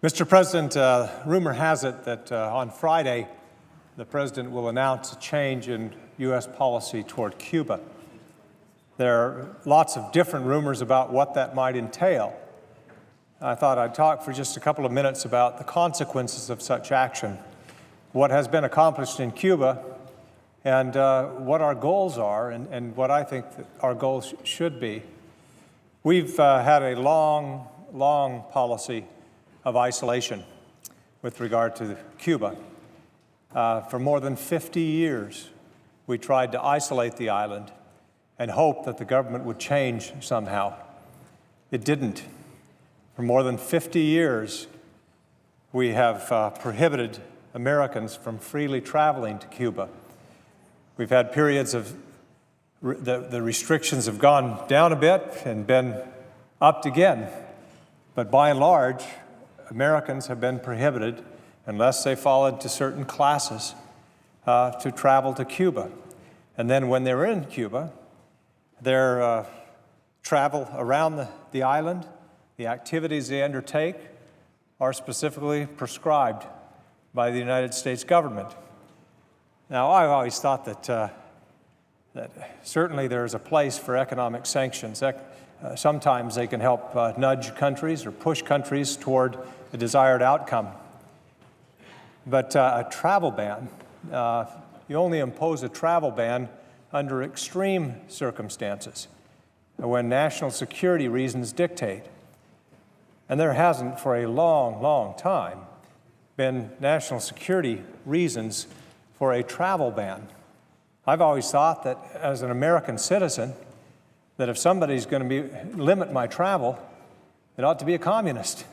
Mr. President, rumor has it that on Friday, the President will announce a change in U.S. policy toward Cuba. There are lots of different rumors about what that might entail. I thought I'd talk for just a couple of minutes about the consequences of such action, what has been accomplished in Cuba, and what our goals are, and what I think that our goals should be. We've had a long policy of isolation with regard to Cuba. For more than 50 years, we tried to isolate the island and hope that the government would change somehow. It didn't. For more than 50 years, we have prohibited Americans from freely traveling to Cuba. We've had periods of the restrictions have gone down a bit and been upped again, but by and large, Americans have been prohibited, unless they fall into certain classes, to travel to Cuba. And then when they're in Cuba, their travel around the island, the activities they undertake, are specifically prescribed by the United States government. Now, I've always thought that certainly there is a place for economic sanctions. Sometimes they can help nudge countries or push countries toward a desired outcome. But a travel ban, you only impose a travel ban under extreme circumstances, when national security reasons dictate. And there hasn't for a long time been national security reasons for a travel ban. I've always thought that as an American citizen, that if somebody's going to limit my travel, it ought to be a communist,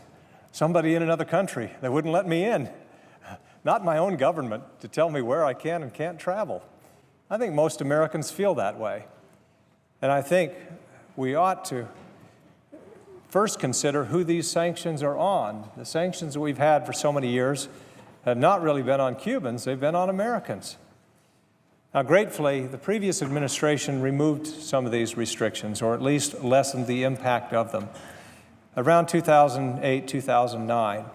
somebody in another country that wouldn't let me in, not my own government to tell me where I can and can't travel. I think most Americans feel that way. And I think we ought to first consider who these sanctions are on. The sanctions that we've had for so many years have not really been on Cubans, they've been on Americans. Now, gratefully, the previous administration removed some of these restrictions, or at least lessened the impact of them. Around 2008, 2009,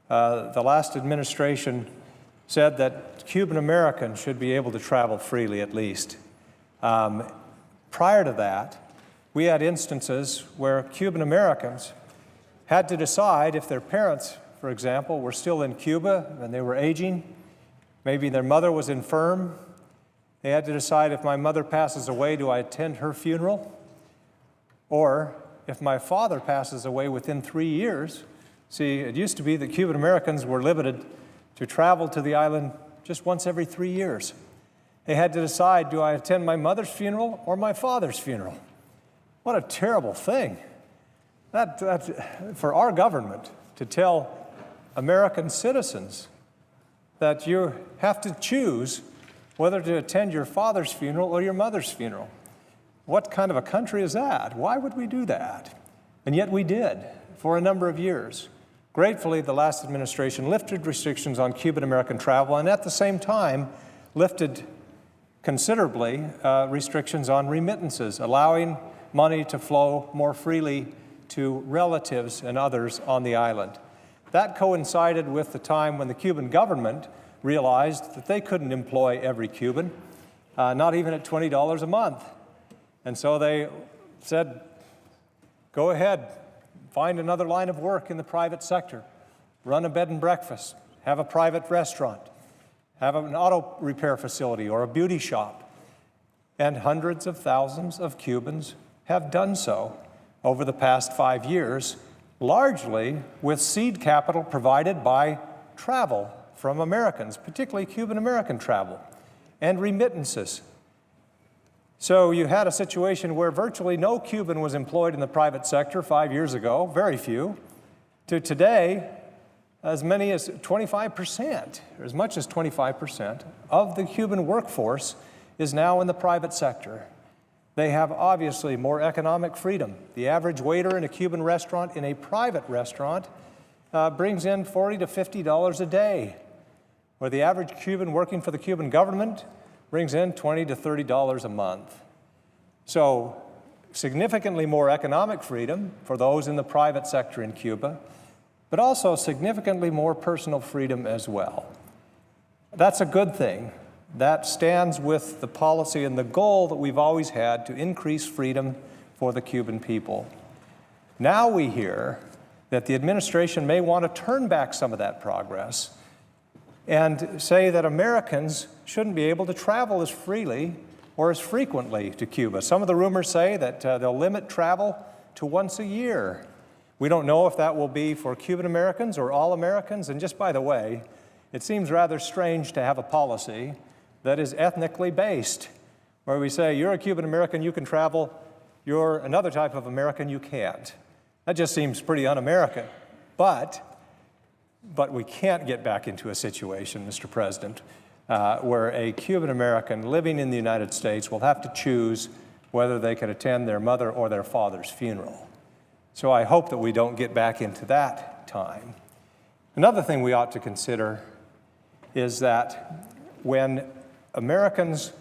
the last administration said that Cuban Americans should be able to travel freely at least. Prior to that, we had instances where Cuban Americans had to decide if their parents, for example, were still in Cuba and they were aging, maybe their mother was infirm. They had to decide, if my mother passes away, do I attend her funeral? Or if my father passes away within 3 years, see, it used to be that Cuban Americans were limited to travel to the island just once every 3 years. They had to decide, do I attend my mother's funeral or my father's funeral? What a terrible thing. That for our government to tell American citizens that you have to choose whether to attend your father's funeral or your mother's funeral. What kind of a country is that? Why would we do that? And yet we did for a number of years. Gratefully, the last administration lifted restrictions on Cuban American travel, and at the same time lifted considerably restrictions on remittances, allowing money to flow more freely to relatives and others on the island. That coincided with the time when the Cuban government realized that they couldn't employ every Cuban, not even at $20 a month. And so they said, go ahead, find another line of work in the private sector, run a bed and breakfast, have a private restaurant, have an auto repair facility or a beauty shop. And hundreds of thousands of Cubans have done so over the past 5 years, largely with seed capital provided by travel from Americans, particularly Cuban American travel, and remittances. So you had a situation where virtually no Cuban was employed in the private sector 5 years ago, very few, to today, as many as 25%, or as much as 25% of the Cuban workforce is now in the private sector. They have obviously more economic freedom. The average waiter in a Cuban restaurant, in a private restaurant, brings in $40 to $50 a day, where the average Cuban working for the Cuban government brings in $20 to $30 a month. So significantly more economic freedom for those in the private sector in Cuba, but also significantly more personal freedom as well. That's a good thing. That stands with the policy and the goal that we've always had to increase freedom for the Cuban people. Now we hear that the administration may want to turn back some of that progress and say that Americans shouldn't be able to travel as freely or as frequently to Cuba. Some of the rumors say that they'll limit travel to once a year. We don't know if that will be for Cuban Americans or all Americans. And just by the way, it seems rather strange to have a policy that is ethnically based, where we say, you're a Cuban American, you can travel, you're another type of American, you can't. That just seems pretty un-American. But we can't get back into a situation, Mr. President, where a Cuban American living in the United States will have to choose whether they can attend their mother or their father's funeral. So I hope that we don't get back into that time. Another thing we ought to consider is that when Americans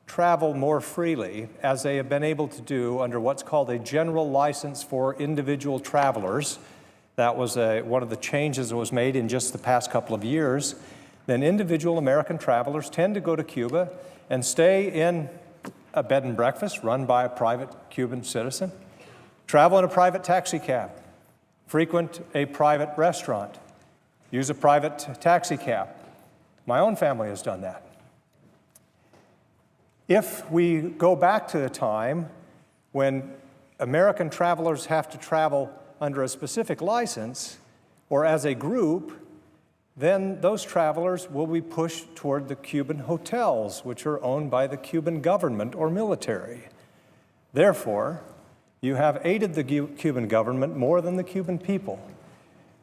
travel more freely, as they have been able to do under what's called a general license for individual travelers, that was one of the changes that was made in just the past couple of years, then individual American travelers tend to go to Cuba and stay in a bed and breakfast run by a private Cuban citizen, travel in a private taxi cab, frequent a private restaurant, use a private taxi cab. My own family has done that. If we go back to the time when American travelers have to travel under a specific license or as a group, then those travelers will be pushed toward the Cuban hotels, which are owned by the Cuban government or military. Therefore, you have aided the Cuban government more than the Cuban people.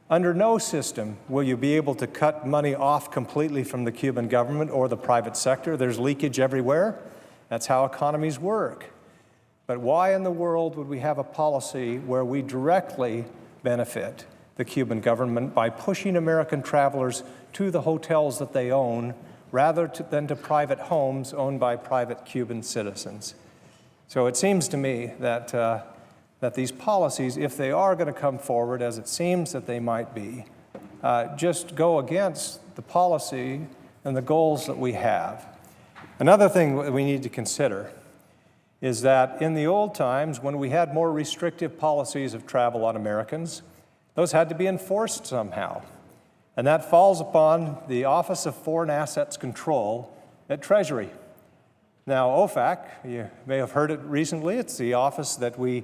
Under no system will you be able to cut money off completely from the Cuban government or the private sector. There's leakage everywhere. That's how economies work. But why in the world would we have a policy where we directly benefit the Cuban government by pushing American travelers to the hotels that they own rather than to private homes owned by private Cuban citizens? So it seems to me that, that these policies, if they are going to come forward, as it seems that they might be, just go against the policy and the goals that we have. Another thing that we need to consider is that in the old times, when we had more restrictive policies of travel on Americans, those had to be enforced somehow. And that falls upon the Office of Foreign Assets Control at Treasury. Now, OFAC, you may have heard it recently, it's the office that we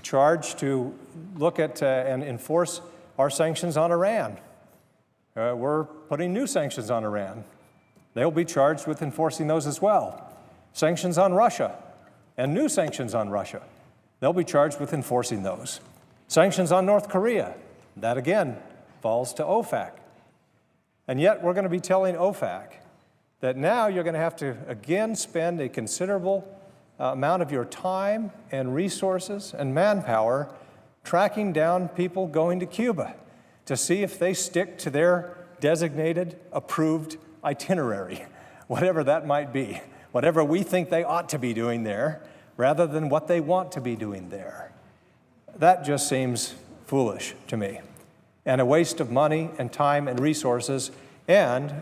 charge to look at and enforce our sanctions on Iran. We're putting new sanctions on Iran. They'll be charged with enforcing those as well. Sanctions on Russia and new sanctions on Russia. They'll be charged with enforcing those. Sanctions on North Korea. That again falls to OFAC. And yet we're going to be telling OFAC that now you're going to have to again spend a considerable amount of your time and resources and manpower tracking down people going to Cuba to see if they stick to their designated, approved itinerary, whatever that might be, whatever we think they ought to be doing there, rather than what they want to be doing there. That just seems foolish to me, and a waste of money and time and resources, and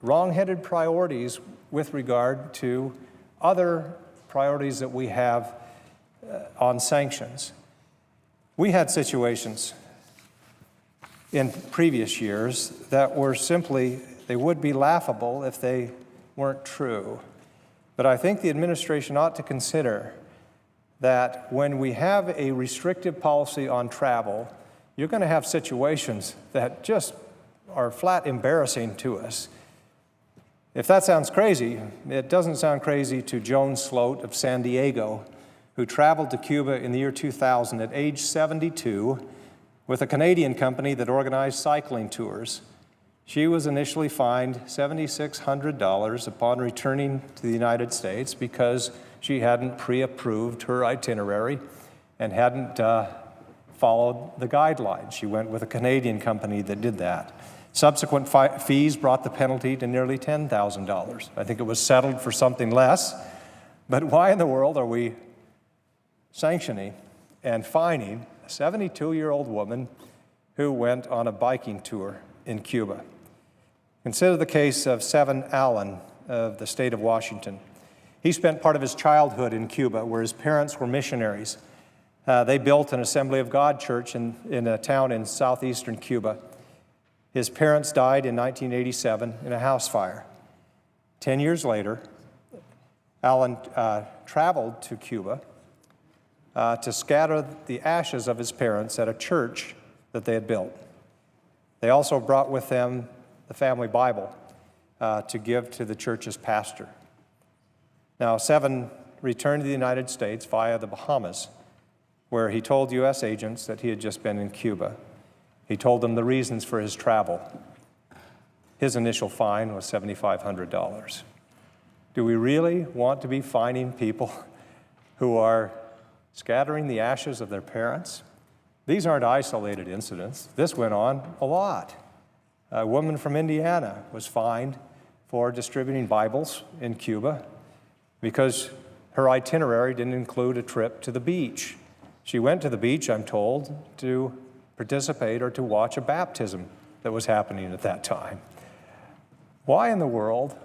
wrong-headed priorities with regard to other priorities that we have on sanctions. We had situations in previous years that were simply, they would be laughable if they weren't true. But I think the administration ought to consider that when we have a restrictive policy on travel, you're going to have situations that just are flat embarrassing to us. If that sounds crazy, it doesn't sound crazy to Joan Sloat of San Diego, who traveled to Cuba in the year 2000 at age 72 with a Canadian company that organized cycling tours. She was initially fined $7,600 upon returning to the United States because she hadn't pre-approved her itinerary and hadn't followed the guidelines. She went with a Canadian company that did that. Subsequent fees brought the penalty to nearly $10,000. I think it was settled for something less. But why in the world are we sanctioning and fining a 72-year-old woman who went on a biking tour in Cuba. Consider the case of Seven Allen of the state of Washington. He spent part of his childhood in Cuba, where his parents were missionaries. They built an Assembly of God church in a town in southeastern Cuba. His parents died in 1987 in a house fire. 10 years later, Allen traveled to Cuba to scatter the ashes of his parents at a church that they had built. They also brought with them the family Bible to give to the church's pastor. Now, Seven returned to the United States via the Bahamas, where he told U.S. agents that he had just been in Cuba. He told them the reasons for his travel. His initial fine was $7,500. Do we really want to be fining people who are scattering the ashes of their parents? These aren't isolated incidents. This went on a lot. A woman from Indiana was fined for distributing Bibles in Cuba because her itinerary didn't include a trip to the beach. She went to the beach, I'm told, to participate or to watch a baptism that was happening at that time. Why in the world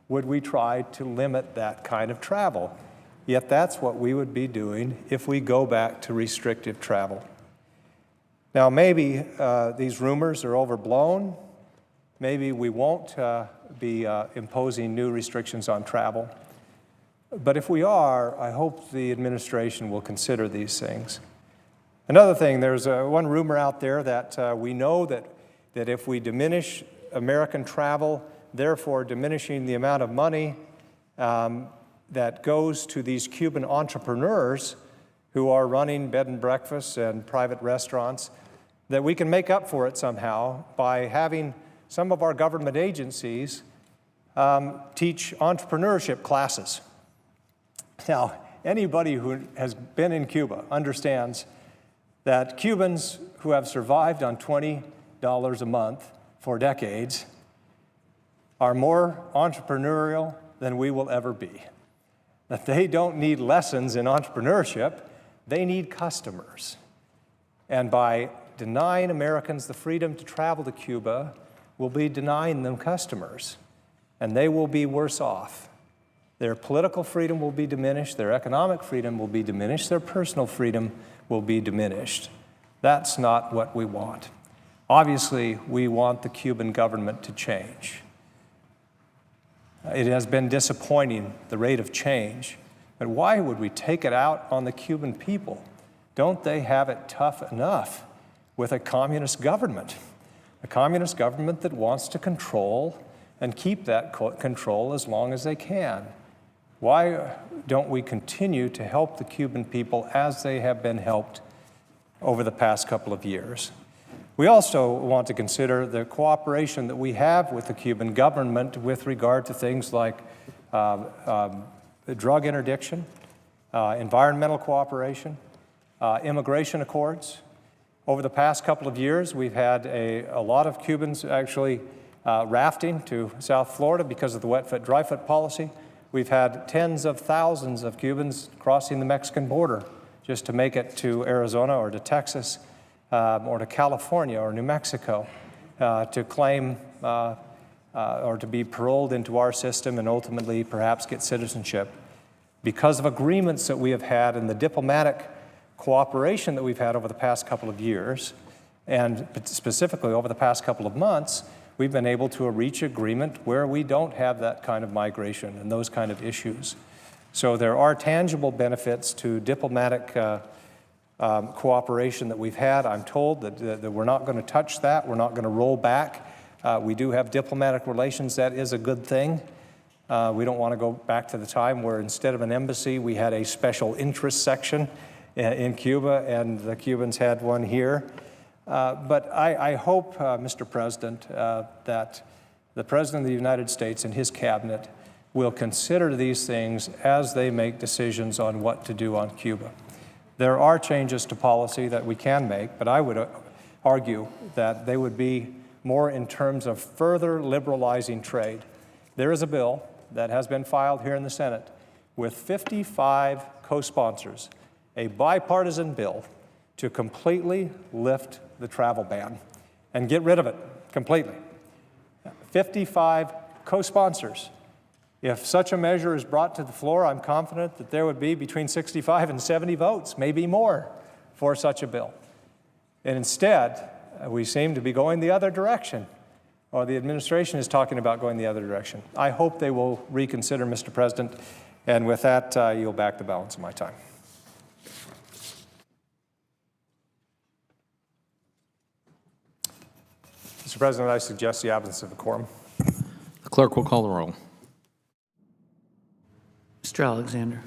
would we try to limit that kind of travel? Yet that's what we would be doing if we go back to restrictive travel. Now, maybe these rumors are overblown. Maybe we won't be imposing new restrictions on travel. But if we are, I hope the administration will consider these things. Another thing, there's one rumor out there that we know that if we diminish American travel, therefore diminishing the amount of money that goes to these Cuban entrepreneurs who are running bed and breakfasts and private restaurants, that we can make up for it somehow by having some of our government agencies teach entrepreneurship classes. Now, anybody who has been in Cuba understands that Cubans who have survived on $20 a month for decades are more entrepreneurial than we will ever be. That they don't need lessons in entrepreneurship, they need customers. And by denying Americans the freedom to travel to Cuba, we'll be denying them customers, and they will be worse off. Their political freedom will be diminished, their economic freedom will be diminished, their personal freedom will be diminished. That's not what we want. Obviously, we want the Cuban government to change. It has been disappointing, the rate of change, but why would we take it out on the Cuban people? Don't they have it tough enough with a communist government? A communist government that wants to control and keep that control as long as they can. Why don't we continue to help the Cuban people as they have been helped over the past couple of years? We also want to consider the cooperation that we have with the Cuban government with regard to things like drug interdiction, environmental cooperation, immigration accords. Over the past couple of years, we've had a lot of Cubans actually rafting to South Florida because of the wet foot, dry foot policy. We've had tens of thousands of Cubans crossing the Mexican border just to make it to Arizona or to Texas or to California or New Mexico to claim or to be paroled into our system and ultimately perhaps get citizenship. Because of agreements that we have had and the diplomatic cooperation that we've had over the past couple of years, and specifically over the past couple of months, we've been able to reach agreement where we don't have that kind of migration and those kind of issues. So there are tangible benefits to diplomatic cooperation that we've had. I'm told that we're not going to touch that. We're not going to roll back. We do have diplomatic relations. That is a good thing. We don't want to go back to the time where instead of an embassy, we had a special interest section in Cuba, and the Cubans had one here. But I hope, Mr. President, that the President of the United States and his cabinet will consider these things as they make decisions on what to do on Cuba. There are changes to policy that we can make, but I would argue that they would be more in terms of further liberalizing trade. There is a bill that has been filed here in the Senate with 55 co-sponsors, a bipartisan bill to completely lift the travel ban. and get rid of it completely. 55 co-sponsors. If such a measure is brought to the floor, I'm confident that there would be between 65 and 70 votes, maybe more, for such a bill. And instead, we seem to be going the other direction, or the administration is talking about going the other direction. I hope they will reconsider, Mr. President, and with that, you'll back the balance of my time. Mr. President, I suggest the absence of a quorum. The clerk will call the roll. Mr. Alexander.